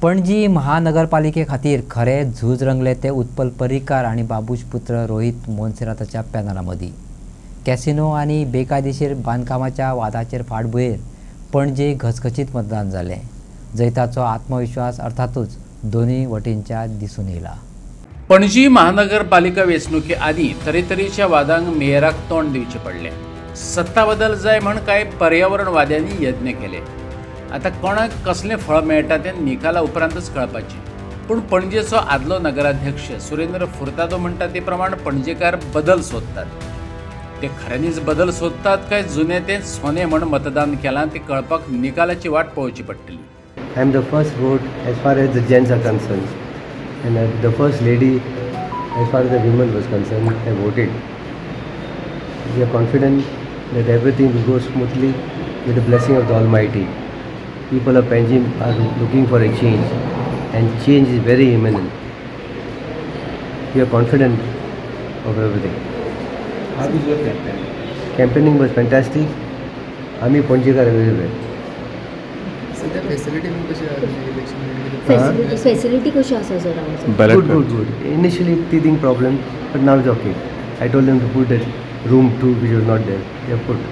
पणजी महानगरपालिके खातीर खरें झूज रंगले ते उत्पल पर्रीकार आणि बाबूश पुत्र रोहित मोन्सेराताच्या पॅनलामदीं. कॅसिनो आणि बेकायदेशीर बांदकामाच्या वादाचेर फाटभुंयेर पणजे घसघशीत मतदान जालें. जैताचो आत्मविश्वास अर्थातूच दोनूय वटेनच्या दिसून येयला. पणजी महानगरपालिका वेंचणुके आदीं तरेतरेच्या वादांक मेयराक तोंड दिवचें पडलें. सत्ता बदल जाय म्हण कांय पर्यावरणवाद्यांनी यत्न केले. आता कोणाक कसलें फळ मेळटा तें निकाला उपरांतच कळपाचें. पूण पणजेचो आदलो नगराध्यक्ष सुरेंद्र फुर्तादो म्हणटा ते प्रमाण पणजेकार बदल सोदतात. ते खऱ्यांनीच बदल सोदतात काय जुने तें सोने म्हण मतदान केलां ते कळपाक निकालाची वाट पळोवची पडटली. I am the first vote as far as the gents are concerned, and the first lady as far as the women was concerned, I voted. We are confident that everything will go smoothly with the blessing of the Almighty. People of Panjim are looking for a change, and change is very imminent. We are confident of everything. How was your campaign? Campaigning was fantastic. आम्ही पणजेकार वेगवेगळे. सध्या facility पण कशी आहे election facility कशी आसा sir हांगासर? Good. Initially teething problem, but now it's okay. I told them to put that room 2 which was not there. They have put.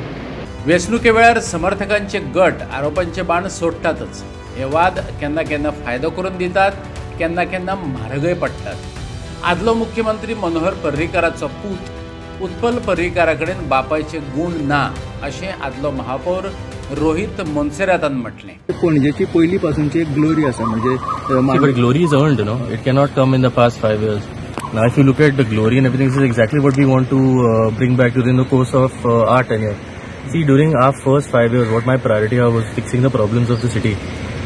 वेंचणुके वेळार समर्थकांचे गट आरोपांचे बाण सोडटातच. हे वाद केन्ना केन्ना फायदो करून दितात, केन्ना केन्ना म्हारगय पडटात. आदलो मुख्यमंत्री मनोहर पर्रीकाराचो पूत उत्पल पर्रीकारा कडेन बापायचे गुण ना अशें आदलो महापौर रोहित मोन्सेरातान म्हटलें. पणजेची पहिली पासूनची एक ग्लोरी आसा म्हणजे but glory is earned, it cannot come in the past 5 years. Now if you look at the glory and everything, this is exactly what we want to bring back during the course of our tenure. See, during our first 5 years, what my priority was fixing the problems of the city.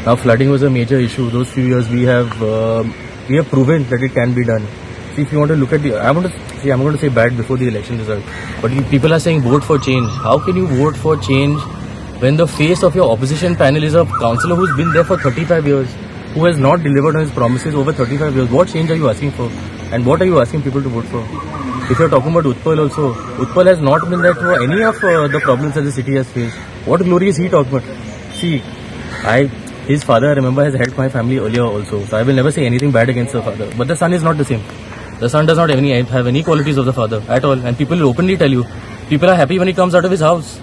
Now flooding was a major issue. Those few years we have proven that it can be done. See, if you want to look at I'm going to say bad before the election result, but people are saying vote for change. How can you vote for change when the face of your opposition panel is a councillor who's been there for 35 years, who has not delivered on his promises over 35 years? What change are you asking for? And what are you asking people to vote for? If you're talking about Utpal also, Utpal has not been there for any of the problems that the city has faced. What glory is he talking about? See, his father, I remember, has helped my family earlier also. So I will never say anything bad against the father. But the son is not the same. The son does not have any qualities of the father at all. And people will openly tell you, people are happy when he comes out of his house.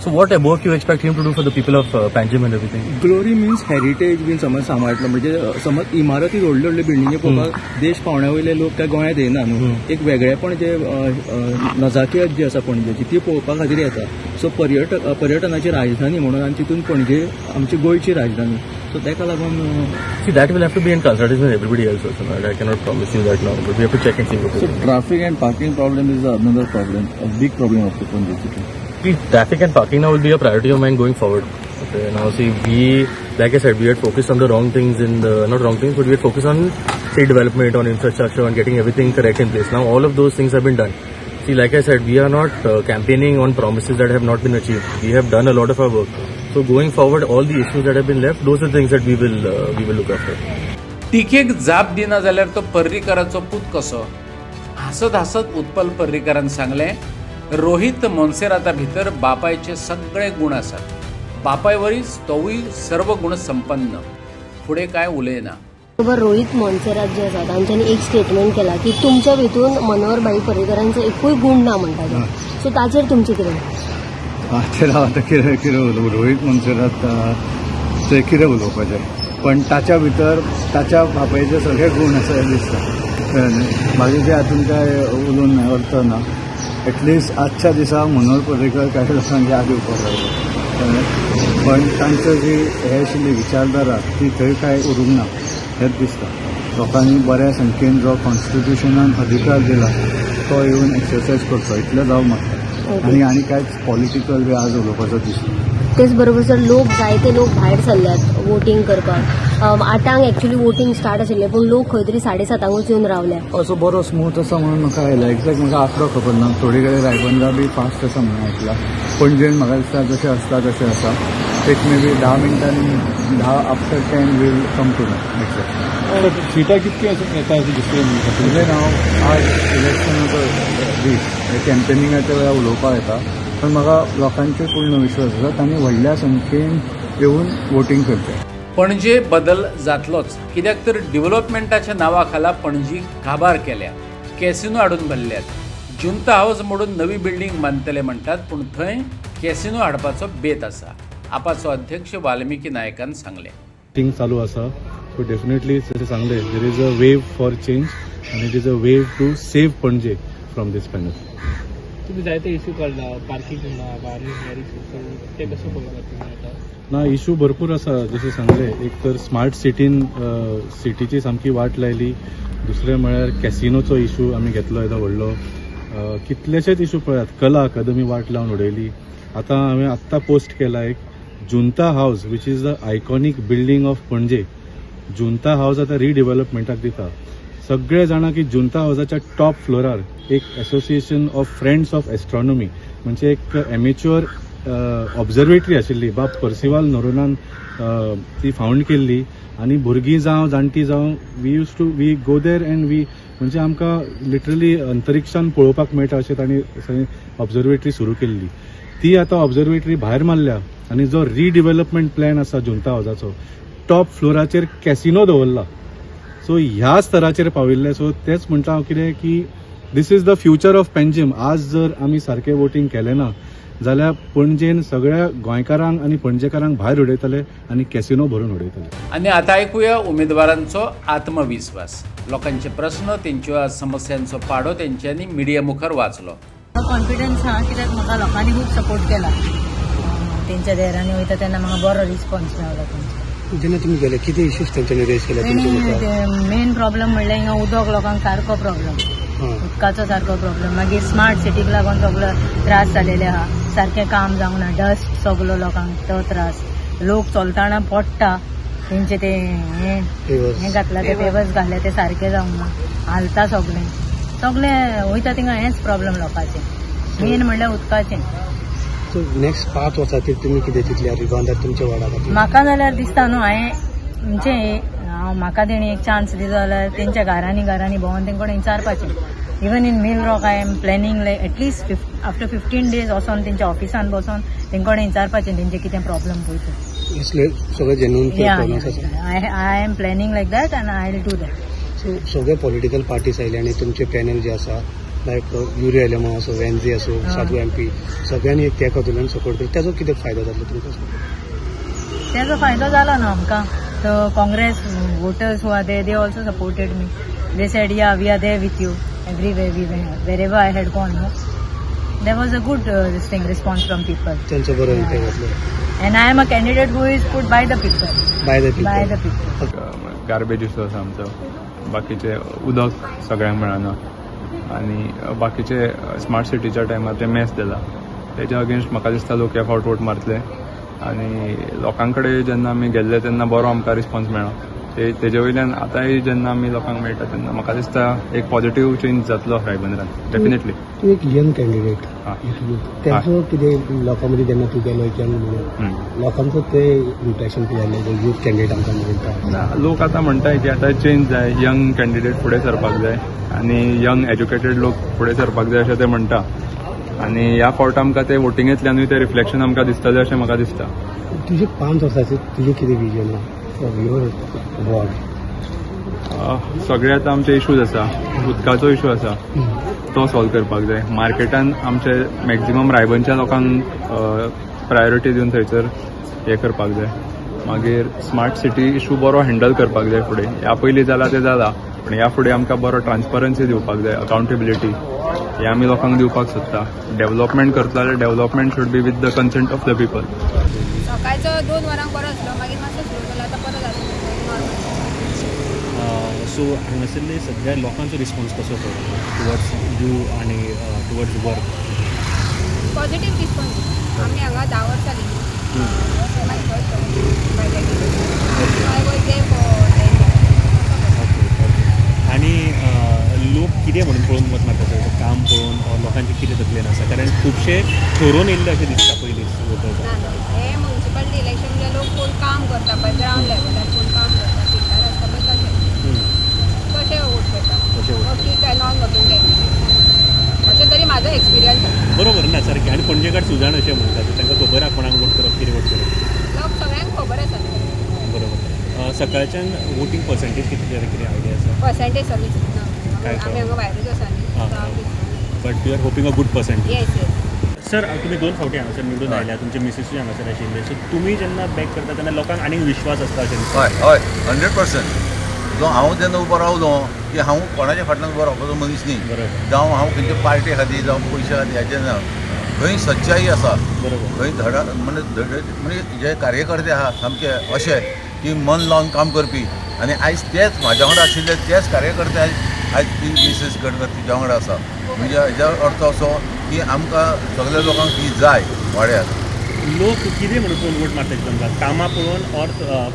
So what work you expect him to do for the people of Panjim and everything? Glory means heritage बीन समज सांबाळटलो म्हणजे समज इमारती व्हडल्यो व्हडल्यो बिल्डिंगी पळोवपाक देश पावण्या वयले लोक त्या गोंयांत येना न्हू. एक वेगळेपण जे नजाकत जी आसा पणजेची ती पळोवपा खातीर येता. सो पर्यटनाची राजधानी म्हणून आनी तितून पणजे आमची गोंयची राजधानी. सो ताका लागून See, that will have to be in consultation with everybody else also. I cannot promise you that now, but we have to check and see what So traffic and parking problem is another problem, a big problem of the Panje city. See, traffic and parking now will be a priority of mine going forward. Okay, now see, like I said, we had focused on the wrong things not wrong things, but we had focused on city development, on infrastructure, on getting everything correct in place. Now all of those things have been done. See, like I said, we are not campaigning on promises that have not been achieved. We have done a lot of our work. So going forward, all the issues that have been left, those are the things that we will look after. टिकेक जाप दिना जाल्यार तो पर्रीकाराचो पूत कसो? हसत हसत उत्पल पर्रीकारान सांगलें, रोहित मोन्सेराता भितर बापायचे सगळे गुण आसात. बापाय वरीच तोवूय सर्व गुण संपन्न. फुडें काय उलयना. बरोबर रोहित मोन्सेरात जे आसा तांच्यांनी एक स्टेटमेंट केला की तुमच्या भितून मनोहर भाई पर्रीकारांचो एकूय गुण ना म्हणटा. सो ताचेर तुमचें कितें? हाचेर हांव आतां कितें उलोवं. रोहित मोन्सेरात ते कितें उलोवपाचें, पण ताच्या भितर ताच्या बापायचे सगळे गुण आसा हें दिसता. म्हाजे जे हातून काय उलोवन अर्थ ना. एटलिस्ट आजच्या दिसा मनोहर पर्रीकार काही लोकांची आदी उपकार लागलो, पण तांचं जी हे आशिल्ली विचारधारा ती थंय काय उरूंक ना हेंच दिसता. लोकांनी बऱ्या संख्येन जो कॉन्स्टिट्युशनान अधिकार दिला तो येवन एक्सरसायज करचो इतलें जावं मागता. आनी कांयच पॉलिटिकल बी आज उलोवपाचो दिसता. तेच बरोबर सर जायते लोक भायर सरल्यात वोटींग करपाक. 8 एक्चुअली वोटींग स्टार्ट आशिल्लें पूण लोक खंय तरी 7:30 येवन रावल्या. असो बरो स्मूथ आसा म्हणून म्हाका आयला. एक्झॅक्ट म्हाका आंकडो खबर ना. थोडी कडेन रायबंद्रा बी फास्ट आसा म्हणून आयकलां. पणजेन म्हाका दिसता जशें आसता तशें आसा. एक मे बी 10 मिनटांनी 10 after 10 will come to exact. सीटा कितकी येता अशें दिसलें म्हणजे हांव आज इलेक्शनाचो दीस कॅम्पेनिंगाच्या वेळार उलोवपाक येता, पण म्हाका लोकांचे पूर्ण विश्वास आसा तांणी व्हडल्या संख्येन येवन वोटींग करचें. पणजे बदल जातलोच, कित्याक तर डेव्हलपमेंटाच्या नांवाखाला पणजी काबार केल्या, कॅसिनो हाडून भरल्यात. जुंता हाऊस मोडून नवी बिल्डींग बांदतले म्हणटात, पूण थंय कॅसिनो हाडपाचो बेत आसा. आपाचो अध्यक्ष वाल्मिकी नायकान सांगले. थिंग चालू आसा, सो डेफिनेटली जशें सांगलें there is a wave for change आनी it is a wave to save Panaji from these panel. तुम्ही जायते इश्यू काढला, पार्किंग म्हणा, बारीक ते कसं पळयतात तुम्ही आता? ना इश्यू भरपूर आसा, जशें सांगलें एक तर स्मार्ट सिटीन सिटीची सामकी वाट लायली. दुसरें म्हळ्यार कॅसिनोचो इश्यू आमी घेतलो येदो व्हडलो. कितलेशेच इश्यू पळयात, कला अकादमी वाट लावन उडयली. हांवें आत्तां पोस्ट केला एक Junta House which is the iconic building of Panaji. Junta house आतां रिडेव्हलपमेंटाक दिता. सगळे जाणां की जुंता हाऊसाच्या टॉप फ्लोरार एक association of friends of astronomy म्हणजे एक एमेच्युअर ऑब्झर्वेटरी आशिल्ली, बाब पर्सिवाल नोरोनान ती फावंड केल्ली. आनी भुरगीं जावं जाणटी जावं we go there and we म्हणजे आमकां लिटरली अंतरिक्षान पळोवपाक मेळटा अशें तांणी थंय ऑब्झर्वेटरी सुरू केल्ली. ती आतां ऑब्झर्वेटरी भायर मारल्या आनी जो रिडेव्हलपमेंट प्लॅन आसा जुंता हाऊसाचो टॉप फ्लोराचेर कॅसिनो दवरला. सो ह्या स्तराचेर पाविल्ले. सो तेच म्हणटा हांव कितें की this is the future of Panjim. आज जर आमी सारकें वोटींग केलें ना जाल्यार पणजेन सगळ्या गोंयकारांक आनी पणजेकारांक भायर उडयतले आनी कॅसिनो भरून उडयतले. आनी आतां आयकुया उमेदवारांचो आत्मविश्वास. लोकांचे प्रश्न, तेंच्यो समस्यांचो पाडो तेंच्यांनी मिडिया मुखार वाचलो. कॉन्फिडन्स हा कित्याक म्हाका लोकांनी खूब सपोर्ट केला. तेंच्या देरांनी वयता तेन्ना म्हाका बरो रिस्पॉन्स मेळ्ळो तेंचो. जेन्ना तुमी गेले कितें इश्यूज तेंच्यांनी रेज केले? मेन प्रॉब्लम म्हणल्यार हिंगा उदक लोकांक सारको प्रॉब्लम, उदकाचो सारको प्रॉब्लम. मागीर स्मार्ट सिटीक लागून सगळो त्रास जालेले आहा. सारकें काम जावंक ना, डस्ट सगळो लोकांक तो त्रास. लोक चलताना पडटा, तेंचे ते हे घातला ते पेवर्स घातले ते सारके जावंक ना, हालता सगळे वयता थिंगा हेच प्रॉब्लेम लोकांचे. मेन म्हणल्यार उदकाचें. सो नेक्स्ट 5 वर्सांचेर तुमी कितें चिंतल्या रिगॉंदार तुमच्या वार्डाक? म्हाका जाल्यार दिसता न्हू हांवें म्हणजे म्हाका तेणी एक चान्स दिलो जाल्यार तेंच्या घरांनी भोंवन तेंकडे विचारपाचें. Even in mill rock I am planning like at least after 15 days वचोन तेंच्या ऑफिसान बसून तेंकडे विचारपाचें तेंचे कितें प्रॉब्लेम पळय ते. सगळे genuine I am planning like that end I will do that. So सगळे पॉलिटिकल पार्टीज आयले आनी तुमचे पॅनल जे आसा लायक युरी एलेमो असो, वेन्झी असो, साधू MP सगळ्यांनी एक तेका दिल्यान सपोर्ट केलो. तेजो कितें फायदो जातलो तुमकां? तेजो फायदो जालो न्हू आमकां. Congress voters who are they also supported me. They said yeah we are there with you everywhere wherever I had gone. There was a good response from people. तेंचो बरो इम्पॅक्ट जातलो. And I am a candidate who is put by the people. Garbage issue आसा आमचो. बाकीचे उदक सगळ्यांक मेळना आनी बाकीचे स्मार्ट सिटीच्या टायमार ते मॅस जाला. तेच्या अगेन्स्ट म्हाका दिसता लोक ह्या फावट वोट मारतले आनी लोकां कडेन जेन्ना आमी गेल्ले तेन्ना बरो आमकां रिस्पॉन्स मेळ्ळा. तेजे वयल्यान आतांय जेन्ना आमी लोकांक मेळटा तेन्ना म्हाका दिसता एक पॉझिटिव्ह चेंज जातलो रायबंदरान डेफिनेटली. तूं एक यंग कॅन्डिडेट, तेचो कितें लोकां मदीं जेन्ना तूं गेलो यंग म्हणून लोकांचो ते इम्प्रेशन कितें जालें यूथ कॅन्डिडेट आमकां म्हणटा? लोक आतां म्हणटाय की आतां चेंज जाय, यंग कॅन्डिडेट फुडें सरपाक जाय आनी यंग एज्युकेटेड लोक फुडें सरपाक जाय अशें ते म्हणटा. आनी ह्या फावट आमकां ते वोटिंगेंतल्यानूय ते रिफ्लेक्शन आमकां दिसतलें अशें म्हाका दिसता. तुजे 5 वर्सांचेर तुजें कितें विजन फॉर युअर वॉर्ड? सगळे आतां आमचे इश्यूज आसा. उदकाचो इश्यू आसा तो सॉल्व करपाक जाय. मार्केटान आमचे मॅक्झिमम रायबंदच्या लोकांक प्रायोरिटी दिवन थंयसर हें करपाक जाय. मागीर स्मार्ट सिटी इश्यू बरो हँडल करपाक जाय फुडें. ह्या पयलीं जाला तें जाला पूण ह्या फुडें आमकां बरो ट्रान्सपरन्सी दिवपाक जाय, अकावंटेबिलिटी हे आमी लोकांक दिवपाक सोदता. डेव्हलपमेंट करतलो जाल्यार development should be with the consent of the people. सकाळचो 2 वरांक बरो आसलो, मागीर मातसो सुरू जालो, आतां बरो जालो. सो हांगासरले सगळ्या लोकांचो रिस्पॉन्स कसो पळय टुवर्ड्स यू आनी टुवर्ड्स वर्क? Positive response. आमी हांगा 10 वर्सां जालीं. आनी लोक कितें म्हणून पळोवन मत मारता? काम पळोवन लोकांचें कितें तकलेन आसा? कारण खुबशे ठरोवन येयल्ले अशें दिसता पयलीं वोटर्स. हे म्युन्सिपालिटी इलेक्शन म्हणजे लोक कोण काम करता पळय ग्रावंड लेवलार कोण काम करता फिल्डार आसता पळय तशें वोट करता. की काय नॉन वोटींग कॅन्डिडेट अशें तरी म्हाजो एक्सपिरियन्स आसा. बरोबर ना सारकें. आनी पणजेकार सुजाण अशें म्हणटात, तांकां खबर आहा कोणाक वोट करप, कितें वोट करप. लोक सगळ्यांक खबर आसा. बरोबर. सकाळच्यान वोटींग पर्संटेज किती आयडिया आसा पर्संटेज सर्वीस काय आमी हांगा भायरूच आसा न्ही but you are hoping a good percentage yes yes sir तुम्ही 2 फावटी हांगासर निवडून आयल्या तुमचे मिसेसूय हांगासर आशिल्ले सो तुमी जेन्ना बॅक करता तेन्ना लोकांक आनीक विश्वास आसता अशें दिसता हय हय 100%. जो हांव जेन्ना उबो रावलो की हांव कोणाच्या फाटल्यान उबो रावपाचो मनीस न्ही. बरोबर जावं हांव खंयच्या पार्टी खातीर जावं पयशा खातीर हेजें ना. खंय सच्चाई आसा, बरोबर खंय म्हणजे जे कार्यकर्ते आहा सामके अशे की मन लावन काम करपी आनी आयज तेच म्हाज्या वांगडा आशिल्ले तेच कार्यकर्ते आयज ती मिसेस गणपतीच्या वांगडा आसा. म्हणजे हेजो अर्थ असो की आमकां सगळ्या लोकांक ती जाय वाड्यार. लोक कितें म्हणून पळोवन वोट मारतात तुमकां कामां पळोवन ऑर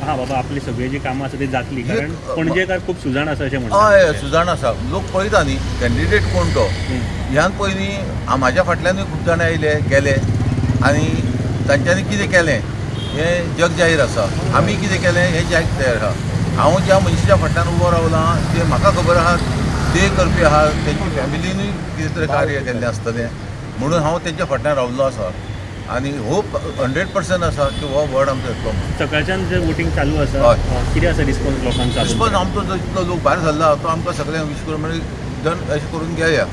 हा बाबा आपली सगळी जी कामां आसा ती जातली कारण पणजेकार खूब सुजाण आसा अशें म्हणटात. हय सुजाण आसा. लोक पळयता न्ही कॅन्डिडेट कोण तो. ह्यान पयलीं म्हाज्या फाटल्यानूय खूब जाण आयले गेले आनी तांच्यांनी कितें केलें हें जग जाहीर आसा. आमी कितें केलें हें जग जाहीर आहा. हांव ज्या मनशाच्या फाटल्यान उबो रावलां तें म्हाका खबर आहा ते करपी आहा तेंची फॅमिलीनूय कितें तरी कार्य केल्लें आसतलें म्हणून हांव तेंच्या फाटल्यान रावल्लो आसा आनी होप 100% आसा की हो वर्ड आमचो येतलो. सकाळच्यान जे वोटींग चालू आसा कितें आसा रिस्पॉन्स लोकांचा? रिस्पॉन्स आमचो जो जितलो लोक भायर सरला तो आमकां सगळ्यांक वीश करून म्हणजे जण अशें करून गेल्या.